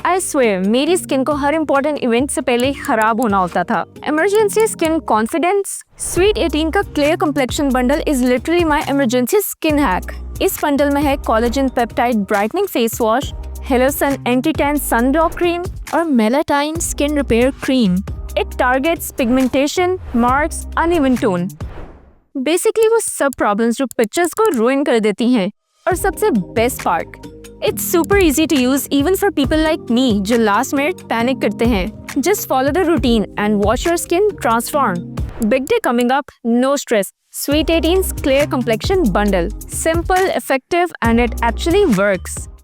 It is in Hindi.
आई स्वेयर मेरी स्किन को हर इंपॉर्टेंट इवेंट से पहले खराब होना होता था। Emergency skin confidence. स्वीट 18 का clear complexion bundle is literally my emergency skin hack. इस बंडल में है collagen peptide brightening face wash, हेलोसन anti tan sunblock cream और मेलाटाइन skin repair cream. It targets pigmentation, marks, uneven tone, basically वो सब प्रॉब्लम्स जो पिक्चर्स को रुइन कर देती हैं। और सबसे best part, it's super easy to use even for people like me जो लास्ट मिनट पैनिक करते हैं। Just follow the routine and watch your skin transform. Big day coming up, no stress. Sweet 18's Clear Complexion Bundle. Simple, effective, and it actually works.